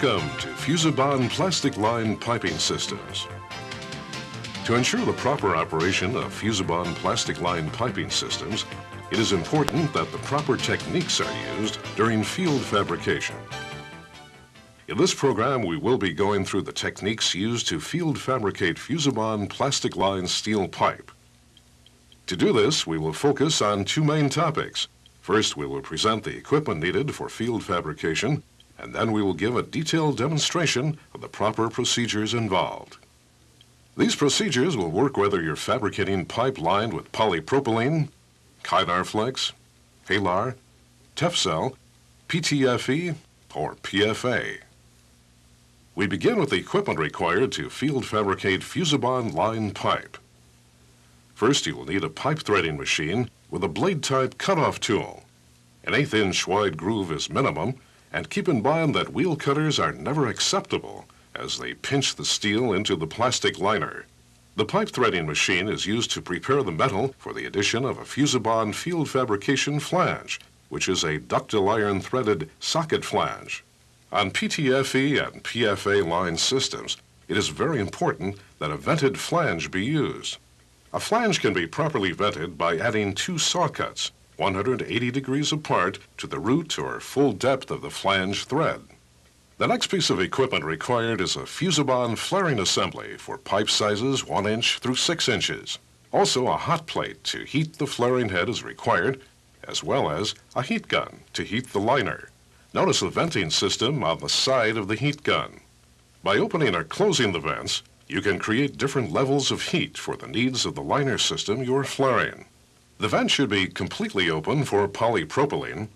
Welcome to Fusibond plastic line piping systems. To ensure the proper operation of Fusibond plastic line piping systems, it is important that the proper techniques are used during field fabrication. In this program, we will be going through the techniques used to field fabricate Fusibond plastic line steel pipe. To do this, we will focus on two main topics. First, we will present the equipment needed for field fabrication, and then we will give a detailed demonstration of the proper procedures involved. These procedures will work whether you're fabricating pipe lined with polypropylene, Kynarflex, Halar, Tefcel, PTFE, or PFA. We begin with the equipment required to field fabricate Fusibond line pipe. First, you will need a pipe threading machine with a blade-type cutoff tool. An 1/8-inch wide groove is minimum, and keep in mind that wheel cutters are never acceptable as they pinch the steel into the plastic liner. The pipe threading machine is used to prepare the metal for the addition of a Fusibond field fabrication flange, which is a ductile iron threaded socket flange. On PTFE and PFA line systems, it is very important that a vented flange be used. A flange can be properly vented by adding two saw cuts, 180 degrees apart, to the root or full depth of the flange thread. The next piece of equipment required is a Fusibond flaring assembly for pipe sizes 1 inch through 6 inches. Also, a hot plate to heat the flaring head is required, as well as a heat gun to heat the liner. Notice the venting system on the side of the heat gun. By opening or closing the vents, you can create different levels of heat for the needs of the liner system you're flaring. The vent should be completely open for polypropylene,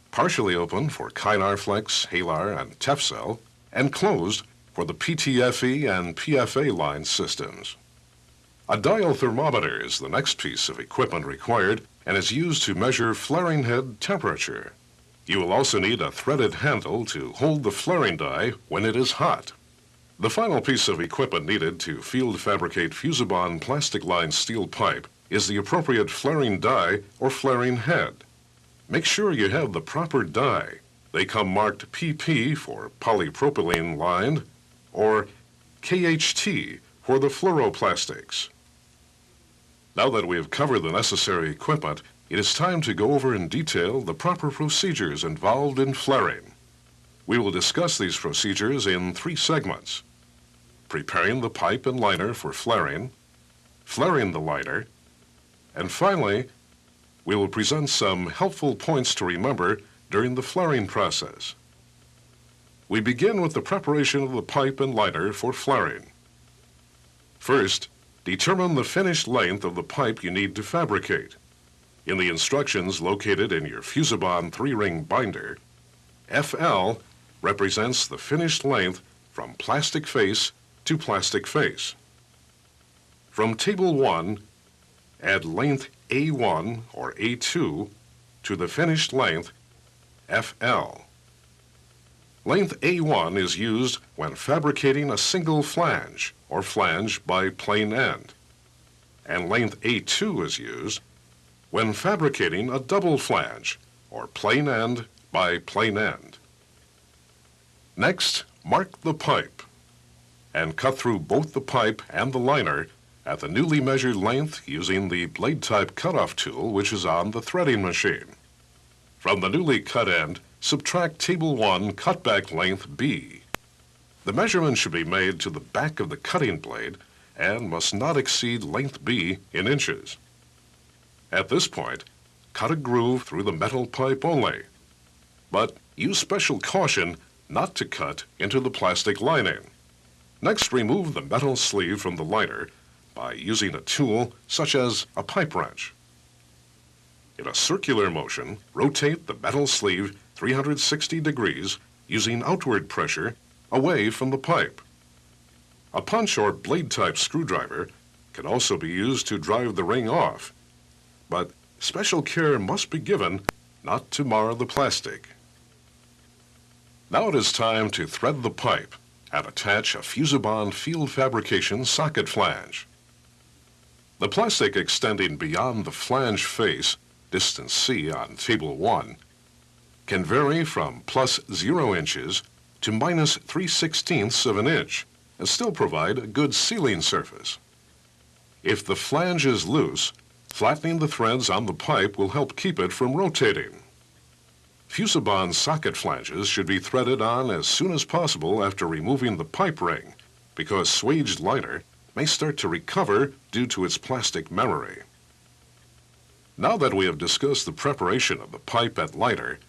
partially open for Kynarflex, Halar, and Tefcel, and closed for the PTFE and PFA line systems. A dial thermometer is the next piece of equipment required and is used to measure flaring head temperature. You will also need a threaded handle to hold the flaring die when it is hot. The final piece of equipment needed to field fabricate Fusibond plastic line steel pipe is the appropriate flaring die or flaring head. Make sure you have the proper die. They come marked PP for polypropylene lined or KHT for the fluoroplastics. Now that we have covered the necessary equipment, it is time to go over in detail the proper procedures involved in flaring. We will discuss these procedures in 3 segments: preparing the pipe and liner for flaring, flaring the liner, and finally, we will present some helpful points to remember during the flaring process. We begin with the preparation of the pipe and liner for flaring. First, determine the finished length of the pipe you need to fabricate. In the instructions located in your Fusibond 3-ring binder, FL represents the finished length from plastic face to plastic face. From Table 1, add length A1 or A2 to the finished length FL. Length A1 is used when fabricating a single flange or flange by plain end, and length A2 is used when fabricating a double flange or plain end by plain end. Next, mark the pipe and cut through both the pipe and the liner at the newly measured length using the blade-type cutoff tool which is on the threading machine. From the newly cut end, subtract Table 1 cutback length B. The measurement should be made to the back of the cutting blade and must not exceed length B in inches. At this point, cut a groove through the metal pipe only, but use special caution not to cut into the plastic lining. Next, remove the metal sleeve from the liner by using a tool such as a pipe wrench. In a circular motion, rotate the metal sleeve 360 degrees using outward pressure away from the pipe. A punch or blade-type screwdriver can also be used to drive the ring off, but special care must be given not to mar the plastic. Now it is time to thread the pipe and attach a Fusibond field fabrication socket flange. The plastic extending beyond the flange face, distance C on Table 1, can vary from +0 inches to minus 3/16 of an inch and still provide a good sealing surface. If the flange is loose, flattening the threads on the pipe will help keep it from rotating. Fusibond socket flanges should be threaded on as soon as possible after removing the pipe ring, because swaged liner may start to recover due to its plastic memory. Now that we have discussed the preparation of the pipe and liner,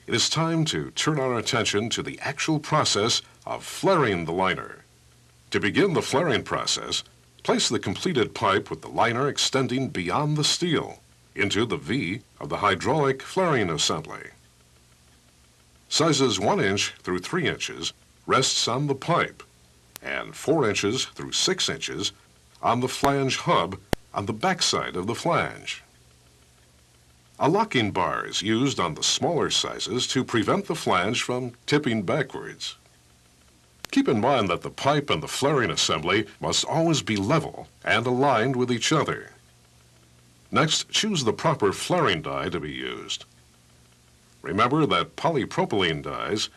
it is time to turn our attention to the actual process of flaring the liner. To begin the flaring process, place the completed pipe with the liner extending beyond the steel into the V of the hydraulic flaring assembly. Sizes 1 inch through 3 inches rests on the pipe, and 4 inches through 6 inches on the flange hub on the backside of the flange. A locking bar is used on the smaller sizes to prevent the flange from tipping backwards. Keep in mind that the pipe and the flaring assembly must always be level and aligned with each other. Next, choose the proper flaring die to be used. Remember that polypropylene dies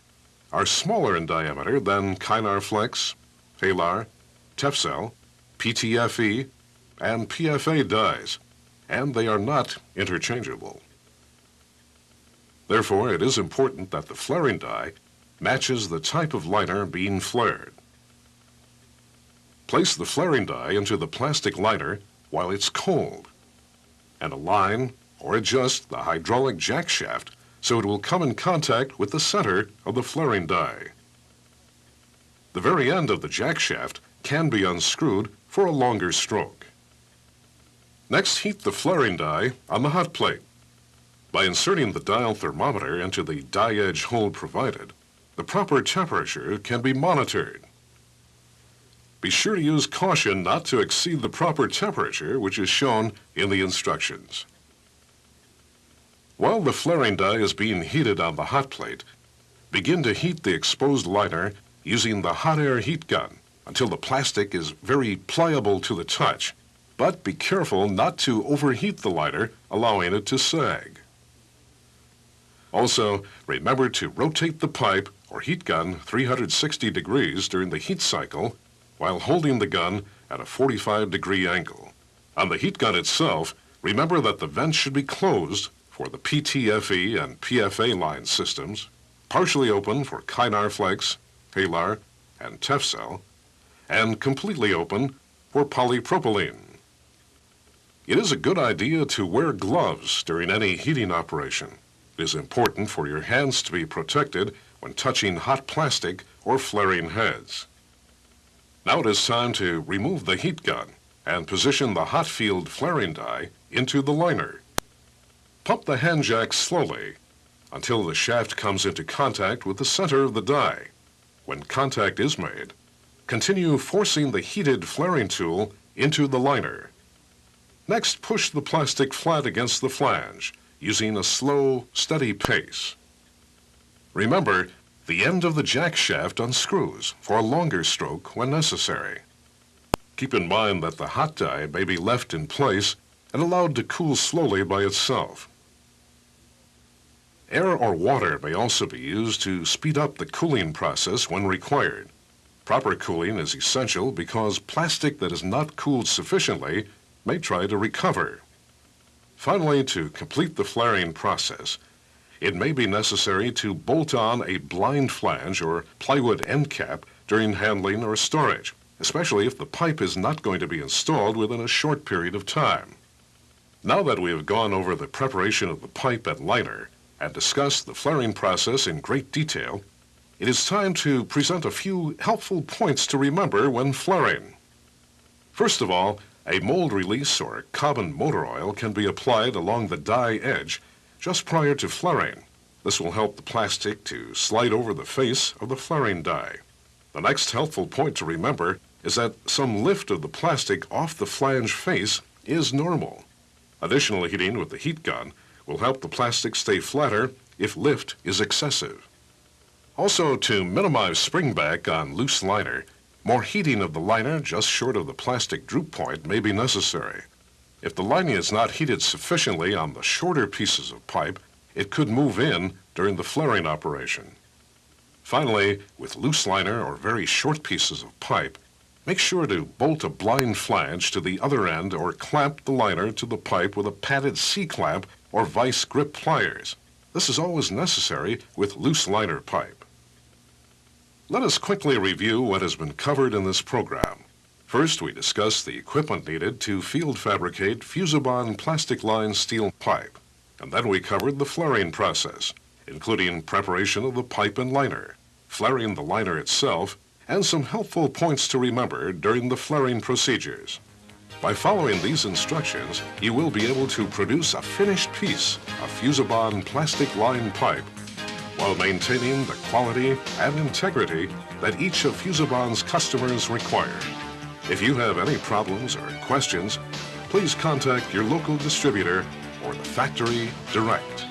are smaller in diameter than Kynar Flex, Halar, Tefcel, PTFE, and PFA dies, and they are not interchangeable. Therefore, it is important that the flaring die matches the type of liner being flared. Place the flaring die into the plastic liner while it's cold, and align or adjust the hydraulic jack shaft so it will come in contact with the center of the flaring die. The very end of the jack shaft can be unscrewed for a longer stroke. Next, heat the flaring die on the hot plate. By inserting the dial thermometer into the die edge hole provided, the proper temperature can be monitored. Be sure to use caution not to exceed the proper temperature which is shown in the instructions. While the flaring die is being heated on the hot plate, begin to heat the exposed liner using the hot air heat gun until the plastic is very pliable to the touch, but be careful not to overheat the liner, allowing it to sag. Also, remember to rotate the pipe or heat gun 360 degrees during the heat cycle while holding the gun at a 45-degree angle. On the heat gun itself, remember that the vents should be closed for the PTFE and PFA line systems, partially open for Kynar Flex, Halar, and Tefcel, and completely open for polypropylene. It is a good idea to wear gloves during any heating operation. It is important for your hands to be protected when touching hot plastic or flaring heads. Now it is time to remove the heat gun and position the hot field flaring die into the liner. Pump the hand jack slowly until the shaft comes into contact with the center of the die. When contact is made, continue forcing the heated flaring tool into the liner. Next, push the plastic flat against the flange using a slow, steady pace. Remember, the end of the jack shaft unscrews for a longer stroke when necessary. Keep in mind that the hot die may be left in place and allowed to cool slowly by itself. Air or water may also be used to speed up the cooling process when required. Proper cooling is essential because plastic that is not cooled sufficiently may try to recover. Finally, to complete the flaring process, it may be necessary to bolt on a blind flange or plywood end cap during handling or storage, especially if the pipe is not going to be installed within a short period of time. Now that we have gone over the preparation of the pipe and liner and discussed the flaring process in great detail, it is time to present a few helpful points to remember when flaring. First of all, a mold release or carbon motor oil can be applied along the die edge just prior to flaring. This will help the plastic to slide over the face of the flaring die. The next helpful point to remember is that some lift of the plastic off the flange face is normal. Additional heating with the heat gun will help the plastic stay flatter if lift is excessive. Also, to minimize springback on loose liner, more heating of the liner just short of the plastic droop point may be necessary. If the lining is not heated sufficiently on the shorter pieces of pipe, it could move in during the flaring operation. Finally, with loose liner or very short pieces of pipe, make sure to bolt a blind flange to the other end or clamp the liner to the pipe with a padded C-clamp or vice grip pliers. This is always necessary with loose liner pipe. Let us quickly review what has been covered in this program. First, we discussed the equipment needed to field fabricate Fusibond plastic line steel pipe, and then we covered the flaring process, including preparation of the pipe and liner, flaring the liner itself, and some helpful points to remember during the flaring procedures. By following these instructions, you will be able to produce a finished piece of Fusibond plastic line pipe while maintaining the quality and integrity that each of Fusibond's customers require. If you have any problems or questions, please contact your local distributor or the factory direct.